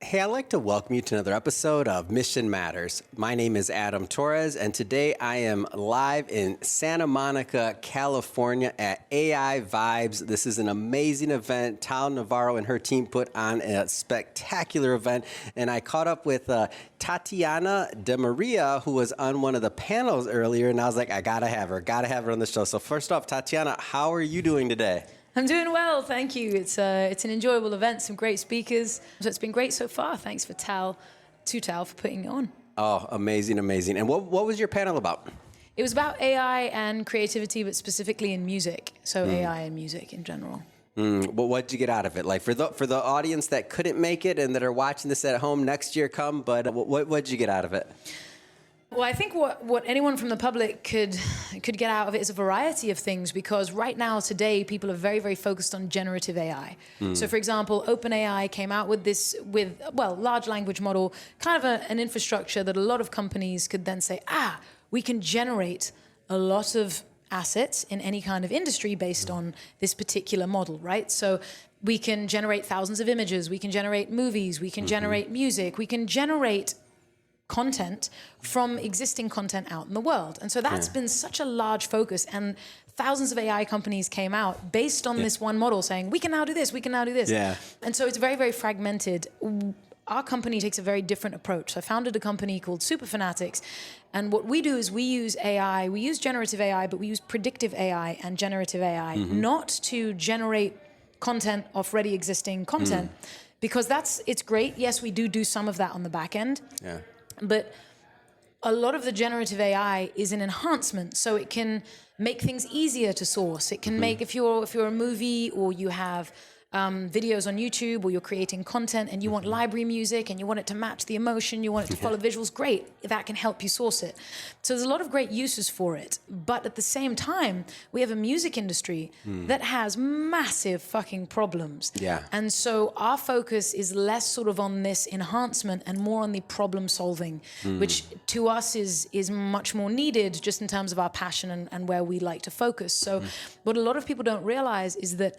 Hey, I'd like to welcome you to another episode of Mission Matters. My name is Adam Torres, and today I am live in Santa Monica, California at AI Vibes. This is an amazing event. Tal Navarro and her team put on a spectacular event, and I caught up with Tatiana De Maria, who was on one of the panels earlier, and I was like, I gotta have her on the show. So first off, Tatiana, how are you doing today? I'm doing well, thank you. It's an enjoyable event, some great speakers. So it's been great so far. Thanks for Tal for putting it on. Oh, amazing. And what was your panel about? It was about AI and creativity, but specifically in music. So AI and music in general. Well, what did you get out of it? Like for the audience that couldn't make it and that are watching this at home next year, but what did you get out of it? Well, I think what anyone from the public could get out of it is a variety of things, because right now, today, people are very, very focused on generative AI. So, for example, OpenAI came out with large language model, kind of an infrastructure that a lot of companies could then say, we can generate a lot of assets in any kind of industry based on this particular model, right? So we can generate thousands of images, we can generate movies, we can generate music, we can generate content from existing content out in the world. And so that's been such a large focus, and thousands of AI companies came out based on this one model saying, we can now do this, we can now do this. Yeah. And so it's very, very fragmented. Our company takes a very different approach. So I founded a company called Super Fanatics, and what we do is we use AI, we use generative AI, but we use predictive AI and generative AI, not to generate content off ready existing content, because it's great. Yes, we do some of that on the back end. Yeah. But a lot of the generative AI is an enhancement, so it can make things easier to source. It can make, if you're a movie, or you have videos on YouTube, or you're creating content and you want library music and you want it to match the emotion, you want it to follow visuals, great, that can help you source it. So there's a lot of great uses for it. But at the same time, we have a music industry that has massive fucking problems. Yeah. And so our focus is less sort of on this enhancement and more on the problem solving, which to us is much more needed, just in terms of our passion and where we like to focus. So what a lot of people don't realize is that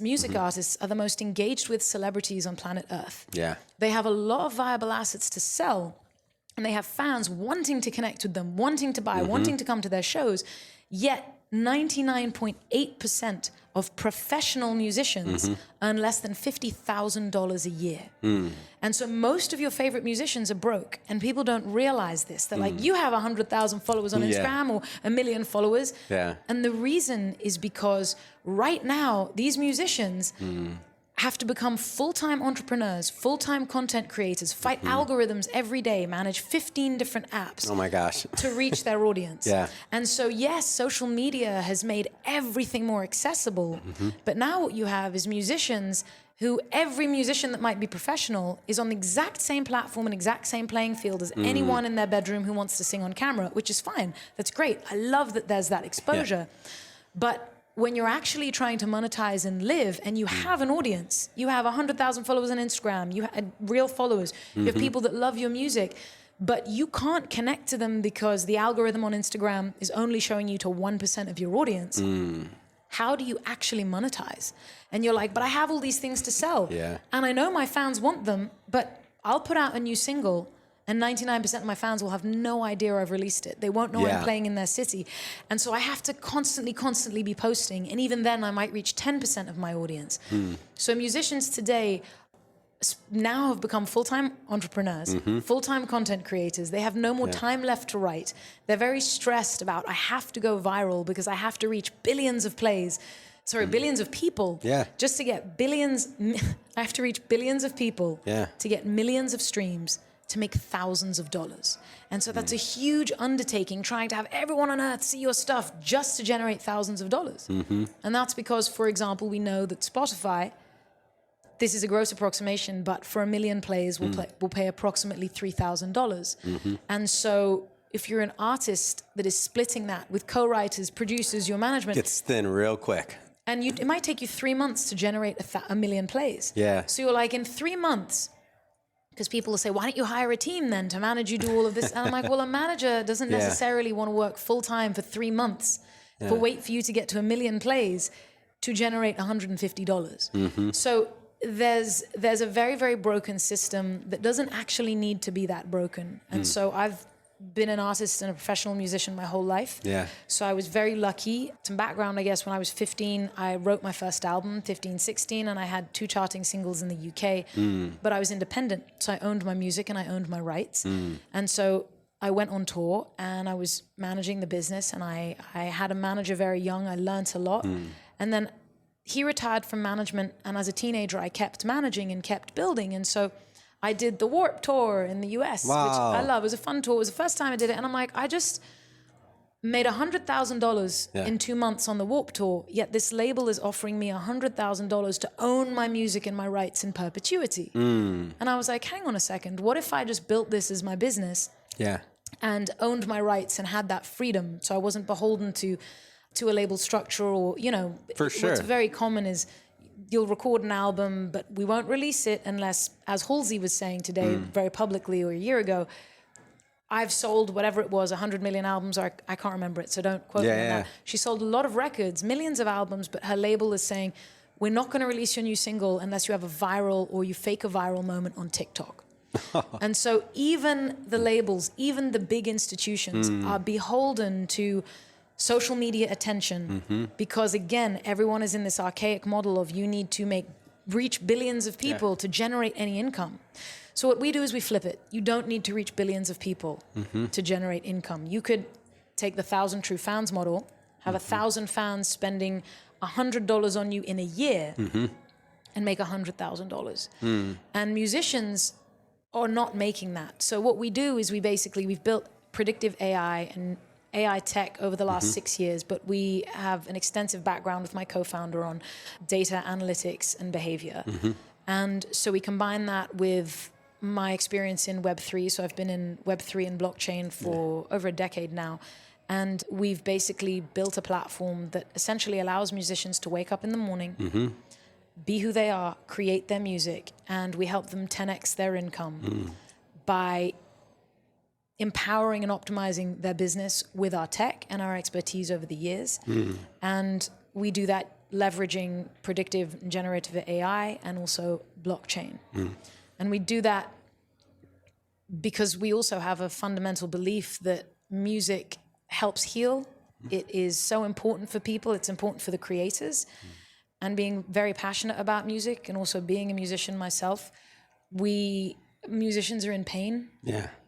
music artists are the most engaged with celebrities on planet Earth. Yeah. They have a lot of viable assets to sell, and they have fans wanting to connect with them, wanting to buy, wanting to come to their shows. Yet 99.8% of professional musicians earn less than $50,000 a year. And so most of your favorite musicians are broke, and people don't realize this. They're like, you have 100,000 followers on Instagram or 1 million followers. Yeah. And the reason is because right now, these musicians have to become full-time entrepreneurs, full-time content creators, fight algorithms every day, manage 15 different apps. Oh my gosh. To reach their audience. Yeah. And so, yes, social media has made everything more accessible. But now what you have is musicians who, every musician that might be professional is on the exact same platform and exact same playing field as anyone in their bedroom who wants to sing on camera, which is fine. That's great. I love that there's that exposure. Yeah. But when you're actually trying to monetize and live, and you have an audience, you have 100,000 followers on Instagram, you have real followers, you have people that love your music, but you can't connect to them because the algorithm on Instagram is only showing you to 1% of your audience. How do you actually monetize? And you're like, but I have all these things to sell. Yeah. And I know my fans want them, but I'll put out a new single and 99% of my fans will have no idea I've released it. They won't know I'm playing in their city. And so I have to constantly be posting. And even then I might reach 10% of my audience. So musicians today now have become full-time entrepreneurs, full-time content creators. They have no more time left to write. They're very stressed about, I have to go viral because I have to reach billions of plays. Billions of people. Yeah. Just to get billions, I have to reach billions of people to get millions of streams, to make thousands of dollars. And so that's a huge undertaking, trying to have everyone on earth see your stuff just to generate thousands of dollars. And that's because, for example, we know that Spotify, this is a gross approximation, but for 1 million plays, will pay approximately $3,000. And so if you're an artist that is splitting that with co-writers, producers, your management, gets thin real quick. And it might take you 3 months to generate 1 million plays. Yeah. So you're like, in 3 months, because people will say, why don't you hire a team then to manage you do all of this? And I'm like, well, a manager doesn't necessarily want to work full time for 3 months, wait for you to get to 1 million plays to generate $150. So there's a very, very broken system that doesn't actually need to be that broken. And so I've been an artist and a professional musician my whole life. Yeah. So I was very lucky. Some background, I guess, when I was 15, I wrote my first album, 15, 16, and I had 2 charting singles in the UK. But I was independent, so I owned my music and I owned my rights. And so I went on tour and I was managing the business, and I had a manager very young. I learned a lot. And then he retired from management, and as a teenager, I kept managing and kept building. And so I did the Warped Tour in the US, which I love. It was a fun tour. It was the first time I did it. And I'm like, I just made $100,000 in 2 months on the Warped Tour, yet this label is offering me $100,000 to own my music and my rights in perpetuity. And I was like, hang on a second. What if I just built this as my business and owned my rights and had that freedom, so I wasn't beholden to a label structure, or, For sure. What's very common is you'll record an album, but we won't release it unless, as Halsey was saying today very publicly, or a year ago, I've sold whatever it was, 100 million albums, or I can't remember it, so don't quote me on that. She sold a lot of records, millions of albums, but her label is saying, we're not going to release your new single unless you have a viral or you fake a viral moment on TikTok. And so even the labels, even the big institutions are beholden to social media attention, because again, everyone is in this archaic model of you need to reach billions of people to generate any income. So what we do is we flip it. You don't need to reach billions of people to generate income. You could take the 1,000 True Fans model, have 1,000 fans spending $100 on you in a year and make $100,000. And musicians are not making that. So what we do is we've built predictive AI and AI tech over the last 6 years, but we have an extensive background with my co-founder on data analytics and behavior. And so we combine that with my experience in Web3. So I've been in Web3 and blockchain for over a decade now. And we've basically built a platform that essentially allows musicians to wake up in the morning, be who they are, create their music, and we help them 10x their income by empowering and optimizing their business with our tech and our expertise over the years. And we do that leveraging predictive and generative AI and also blockchain. And we do that because we also have a fundamental belief that music helps heal. It is so important for people. It's important for the creators. And being very passionate about music and also being a musician myself, musicians are in pain.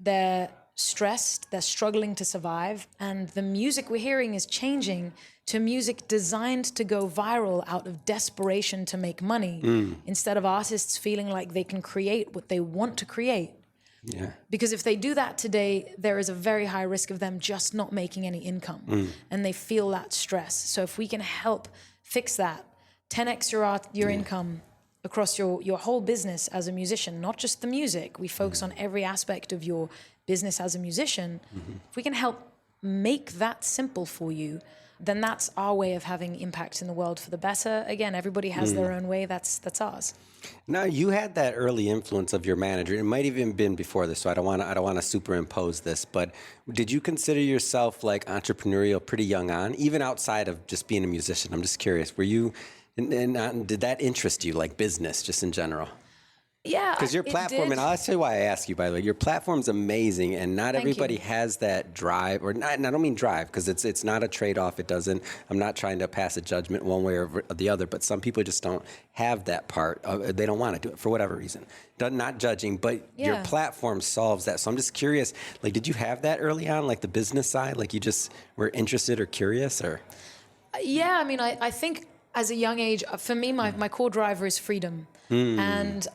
They're stressed, they're struggling to survive, and the music we're hearing is changing to music designed to go viral out of desperation to make money, instead of artists feeling like they can create what they want to create. Because if they do that today, there is a very high risk of them just not making any income, and they feel that stress. So if we can help fix that, 10x your income across your whole business as a musician, not just the music. We focus on every aspect of your business as a musician. If we can help make that simple for you, then that's our way of having impact in the world for the better. Again, everybody has their own way. That's ours. Now, you had that early influence of your manager. It might even been before this, so I don't want to superimpose this. But did you consider yourself like entrepreneurial pretty young on, even outside of just being a musician? I'm just curious. Were you, and did that interest you, like business, just in general? Yeah, because your platform, and I'll tell you why I ask you, by the way, your platform's amazing, and not everybody has that drive, or not, and I don't mean drive, because it's not a trade-off. It doesn't, I'm not trying to pass a judgment one way or the other, but some people just don't have that part. They don't want to do it for whatever reason. Not judging, but your platform solves that. So I'm just curious, like, did you have that early on, like the business side? Like you just were interested or curious, or? Yeah, I mean, I think as a young age, for me, my core driver is freedom. And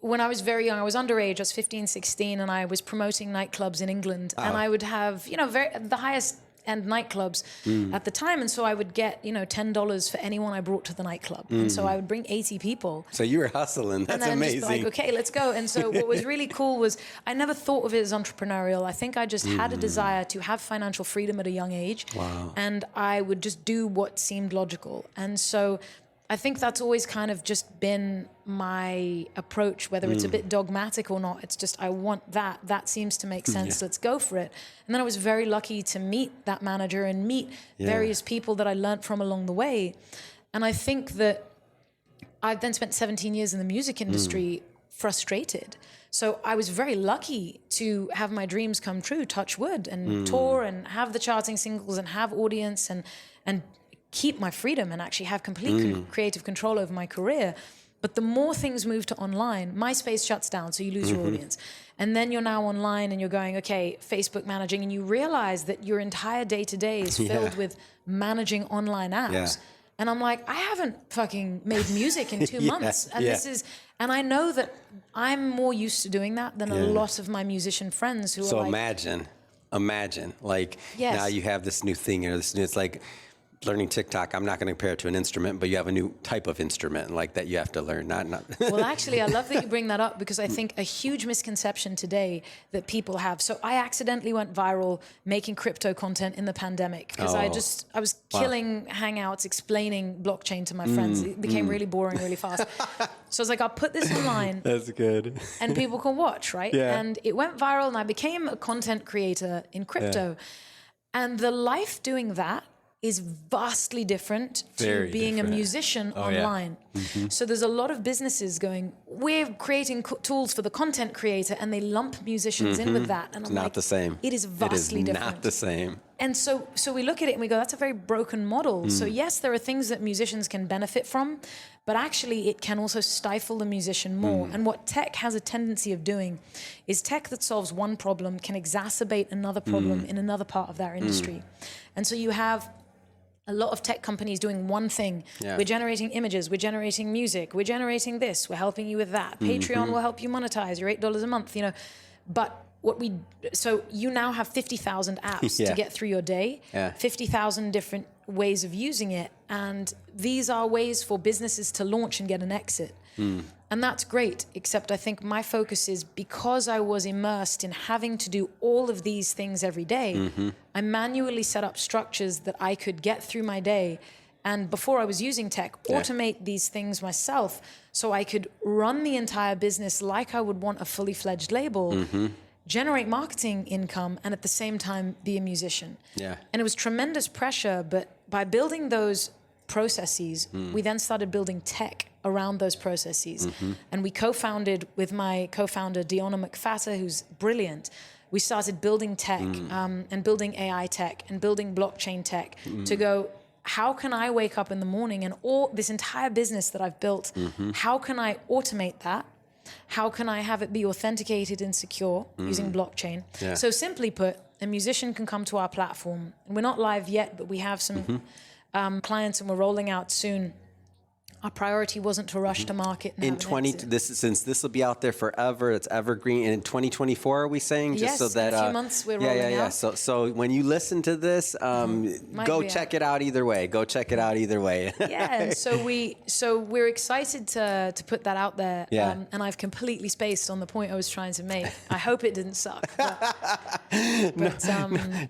when I was very young, I was underage, I was 15, 16, and I was promoting nightclubs in England. And I would have, the highest end nightclubs at the time. And so I would get, $10 for anyone I brought to the nightclub. And so I would bring 80 people. So you were hustling. That's amazing. Just like, okay, let's go. And so what was really cool was I never thought of it as entrepreneurial. I think I just had a desire to have financial freedom at a young age. Wow. And I would just do what seemed logical. And so I think that's always kind of just been my approach, whether it's a bit dogmatic or not. It's just, I want that. That seems to make sense. Let's go for it. And then I was very lucky to meet that manager and meet various people that I learned from along the way. And I think that I've then spent 17 years in the music industry frustrated. So I was very lucky to have my dreams come true, touch wood, and tour and have the charting singles and have audience and keep my freedom and actually have complete creative control over my career. But the more things move to online, MySpace shuts down, so you lose your audience. And then you're now online and you're going, okay, Facebook managing, and you realize that your entire day-to-day is filled with managing online apps. Yeah. And I'm like, I haven't fucking made music in 2 months. And this is, and I know that I'm more used to doing that than a lot of my musician friends who So are like, imagine, like now you have this new thing, it's like learning TikTok. I'm not going to compare it to an instrument, but you have a new type of instrument like that you have to learn. Not. Well, actually, I love that you bring that up because I think a huge misconception today that people have. So I accidentally went viral making crypto content in the pandemic because I was killing Hangouts explaining blockchain to my friends. It became really boring really fast. So I was like, I'll put this online. That's good. And people can watch, right? Yeah. And it went viral and I became a content creator in crypto. Yeah. And the life doing that is vastly different to being a musician online. So there's a lot of businesses going, we're creating tools for the content creator, and they lump musicians in with that. And I'm not like, the same. It is vastly different. Not the same. And so we look at it and we go, that's a very broken model. So yes, there are things that musicians can benefit from, but actually it can also stifle the musician more. And what tech has a tendency of doing is tech that solves one problem can exacerbate another problem in another part of their industry. And so you have a lot of tech companies doing one thing. Yeah. We're generating images, we're generating music, we're generating this, we're helping you with that. Patreon will help you monetize your $8 a month, you know. But so you now have 50,000 apps to get through your day, 50,000 different ways of using it. And these are ways for businesses to launch and get an exit. And that's great, except I think my focus is because I was immersed in having to do all of these things every day, I manually set up structures that I could get through my day. And before I was using tech, automate these things myself so I could run the entire business like I would want a fully fledged label, generate marketing income, and at the same time be a musician. Yeah. And it was tremendous pressure, but by building those processes, we then started building tech around those processes. And we co-founded with my co-founder, Diona McFatter, who's brilliant. We started building tech and building AI tech and building blockchain tech to go, how can I wake up in the morning and all this entire business that I've built, how can I automate that? How can I have it be authenticated and secure using blockchain? Yeah. So simply put, a musician can come to our platform. And we're not live yet, but we have some clients and we're rolling out soon. Our priority wasn't to rush to market. And In since this will be out there forever, it's evergreen. And in 2024, are we saying? Just so that in a few months we're rolling out. So when you listen to this, go check it out either way. Go check it out either way. Yeah, and so we're excited to put that out there. Yeah. And I've completely spaced on the point I was trying to make. I hope it didn't suck. I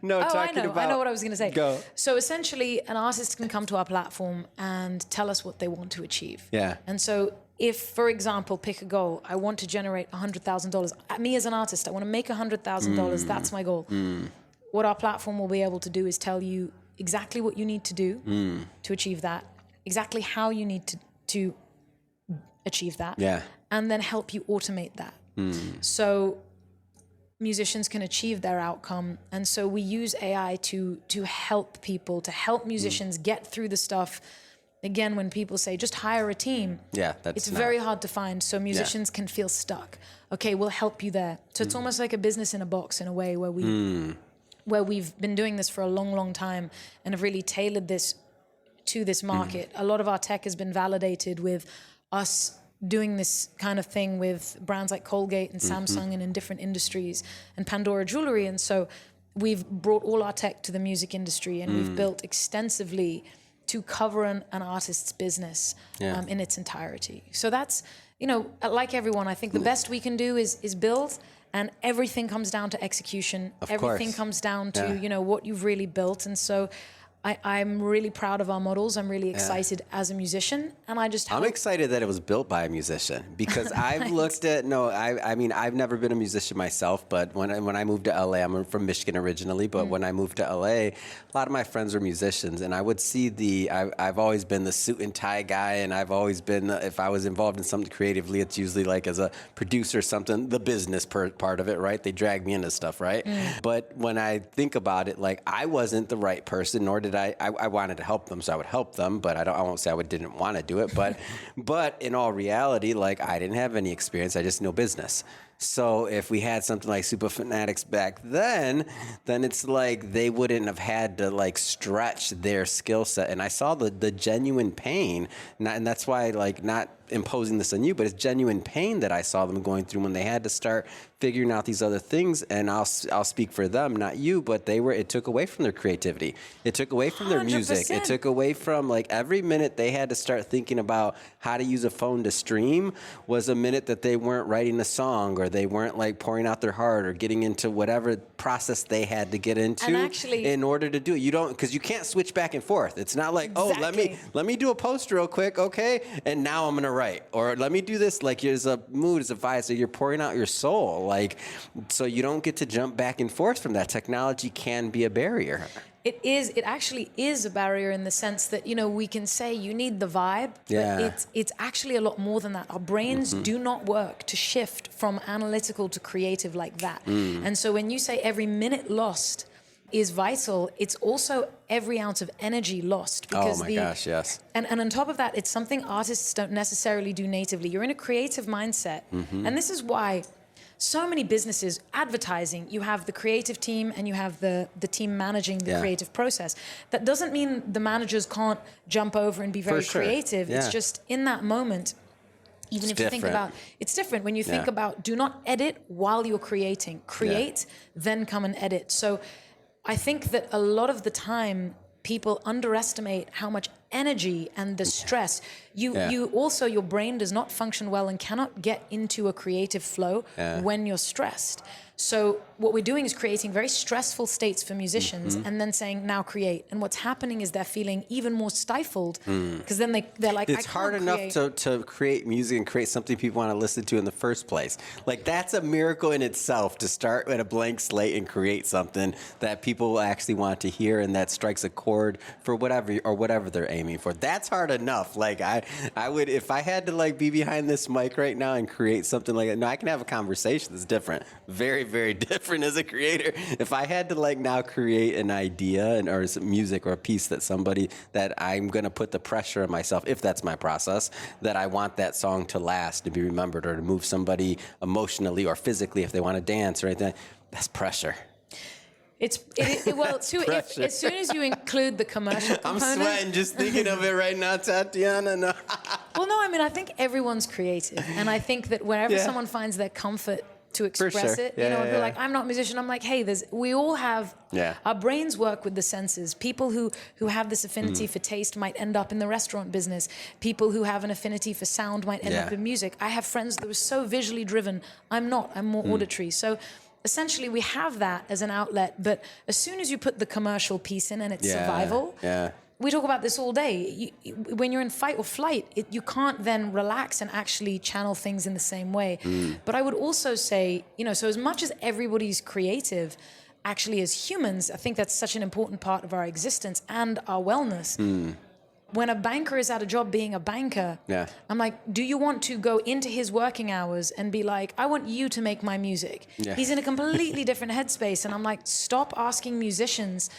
know what I was going to say. Go. So essentially, an artist can come to our platform and tell us what they want to achieve. Yeah. And so if, for example, pick a goal, I want to generate $100,000. Me as an artist, I want to make $100,000. That's my goal. What our platform will be able to do is tell you exactly what you need to do to achieve that, exactly how you need to achieve that, and then help you automate that. So musicians can achieve their outcome. And so we use AI to help people, to help musicians get through the stuff. Again, when people say, just hire a team, it's very hard to find. So musicians can feel stuck. Okay, we'll help you there. So it's almost like a business in a box in a way where we've been doing this for a long, long time and have really tailored this to this market. A lot of our tech has been validated with us doing this kind of thing with brands like Colgate and Samsung and in different industries and Pandora Jewelry. And so we've brought all our tech to the music industry and we've built extensively to cover an artist's business in its entirety. So that's, like everyone, I think the best we can do is build, and everything comes down to execution. Everything comes down to, what you've really built. And so I'm really proud of our models. I'm really excited as a musician, and I just I'm excited that it was built by a musician because I've looked at I mean I've never been a musician myself, but when I moved to LA, I'm from Michigan originally, but when I moved to LA, a lot of my friends were musicians, and I would see I've always been the suit and tie guy, and I've always been if I was involved in something creatively, it's usually like as a producer or something, the business part of it, right? They drag me into stuff, right? But when I think about it, like I wasn't the right person, nor did I wanted to help them, so I would help them, but I won't say I didn't want to do it, but in all reality, like I didn't have any experience, I just know business. So if we had something like Super Fanatics back then it's like they wouldn't have had to like stretch their skill set. And I saw the genuine pain, and that's why like not imposing this on you, but it's genuine pain that I saw them going through when they had to start figuring out these other things. And I'll speak for them, not you, but it took away from their creativity. It took away from their music. 100%. It took away from like every minute they had to start thinking about how to use a phone to stream was a minute that they weren't writing a song, or they weren't like pouring out their heart or getting into whatever process they had to get into And actually, in order to do it. You don't, because you can't switch back and forth. It's not like, Exactly. let me do a post real quick, okay? And now I'm gonna write. Or let me do this, like there's a mood, there's a vibe, so you're pouring out your soul. Like, so you don't get to jump back and forth from that. Technology can be a barrier. It actually is a barrier in the sense that, we can say you need the vibe, Yeah. but it's actually a lot more than that. Our brains do not work to shift from analytical to creative like that. And so when you say every minute lost is vital, it's also every ounce of energy lost. Because Oh my gosh, yes. And on top of that, it's something artists don't necessarily do natively. You're in a creative mindset. And this is why so many businesses, advertising, you have the creative team and you have the team managing the creative process. That doesn't mean the managers can't jump over and be very creative. Yeah. It's just in that moment, even if you think about, it's different when you think about, do not edit while you're creating. Create, then come and edit. So I think that a lot of the time, people underestimate how much energy and the stress. You also, your brain does not function well and cannot get into a creative flow when you're stressed. So what we're doing is creating very stressful states for musicians and then saying, now create. And what's happening is they're feeling even more stifled because then they're like, it's hard enough to create music and create something people want to listen to in the first place. Like that's a miracle in itself, to start with a blank slate and create something that people will actually want to hear and that strikes a chord for whatever they're aiming for. That's hard enough. Like I would, if I had to like be behind this mic right now and create something like that. No, I can have a conversation that's different. Very, very different as a creator. If I had to like now create an idea or some music or a piece that I'm going to put the pressure on myself, if that's my process, that I want that song to last, to be remembered, or to move somebody emotionally or physically if they want to dance or anything, that's pressure. As soon as you include the commercial component. I'm sweating just thinking of it right now, Tatiana. No. Well, no, I mean, I think everyone's creative. And I think that whenever someone finds their comfort to express it, they're like, I'm not a musician. I'm like, hey, we all have, our brains work with the senses. People who have this affinity for taste might end up in the restaurant business. People who have an affinity for sound might end up in music. I have friends that were so visually driven. I'm not. I'm more auditory. So essentially, we have that as an outlet, but as soon as you put the commercial piece in and it's survival, we talk about this all day. When you're in fight or flight, you can't then relax and actually channel things in the same way. But I would also say, so as much as everybody's creative, actually as humans, I think that's such an important part of our existence and our wellness. When a banker is at a job being a banker, I'm like, do you want to go into his working hours and be like, I want you to make my music? He's in a completely different headspace. And I'm like, stop asking musicians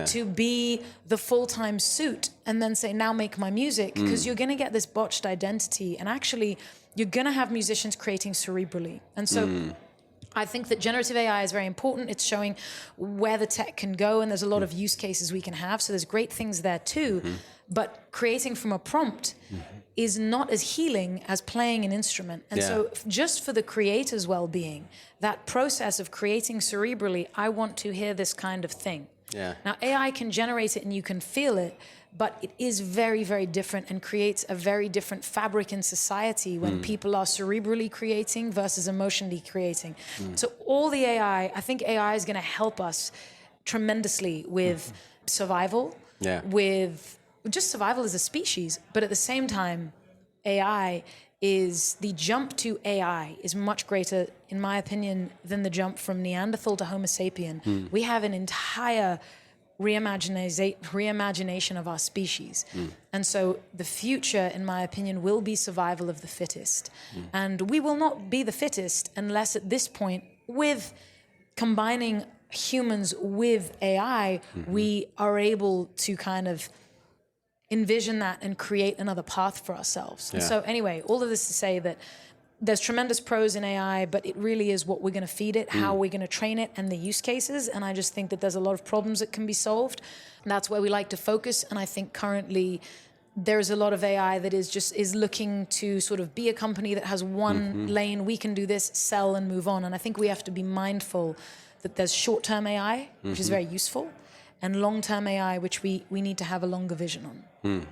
to be the full-time suit and then say, now make my music, because you're going to get this botched identity. And actually, you're going to have musicians creating cerebrally. And so I think that generative AI is very important. It's showing where the tech can go, and there's a lot of use cases we can have. So there's great things there too. But creating from a prompt is not as healing as playing an instrument. And so just for the creator's well-being, that process of creating cerebrally, I want to hear this kind of thing. Now, AI can generate it and you can feel it, but it is very, very different and creates a very different fabric in society when people are cerebrally creating versus emotionally creating. So all the AI, I think AI is going to help us tremendously with survival, with just survival as a species. But at the same time, the jump to AI is much greater, in my opinion, than the jump from Neanderthal to Homo sapien. We have an entire reimagination of our species. And so the future, in my opinion, will be survival of the fittest. And we will not be the fittest unless at this point, with combining humans with AI, we are able to kind of envision that and create another path for ourselves. And so anyway, all of this to say that there's tremendous pros in AI, but it really is what we're going to feed it, how we're going to train it, and the use cases. And I just think that there's a lot of problems that can be solved. And that's where we like to focus. And I think currently there's a lot of AI that is looking to sort of be a company that has one lane. We can do this, sell and move on. And I think we have to be mindful that there's short-term AI, which is very useful, and long-term AI, which we need to have a longer vision on.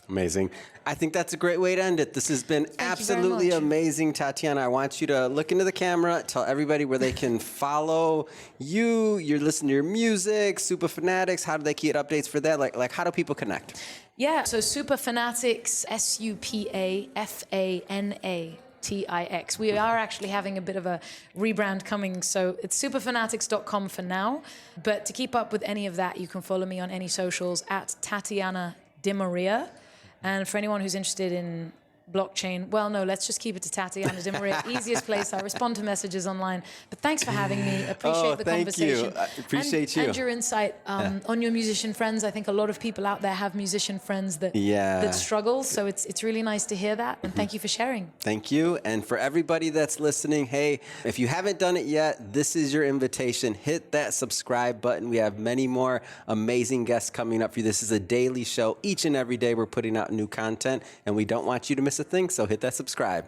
Amazing. I think that's a great way to end it. This has been absolutely amazing, Tatiana. I want you to look into the camera, tell everybody where they can follow you, you're listening to your music, Supa Fanatics. How do they get updates for that? Like how do people connect? Yeah, so Supa Fanatics, SupaFanatix. We are actually having a bit of a rebrand coming, so it's supafanatics.com for now. But to keep up with any of that, you can follow me on any socials at Tatiana Di Maria. And for anyone who's interested in blockchain, well, no, let's just keep it to Tatiana Di Maria. Easiest place. I respond to messages online. But thanks for having me. Appreciate the conversation. Thank you. I appreciate you. And your insight on your musician friends. I think a lot of people out there have musician friends that struggle. So it's really nice to hear that. And thank you for sharing. Thank you. And for everybody that's listening, hey, if you haven't done it yet, this is your invitation. Hit that subscribe button. We have many more amazing guests coming up for you. This is a daily show. Each and every day we're putting out new content, and we don't want you to miss a thing, so hit that subscribe.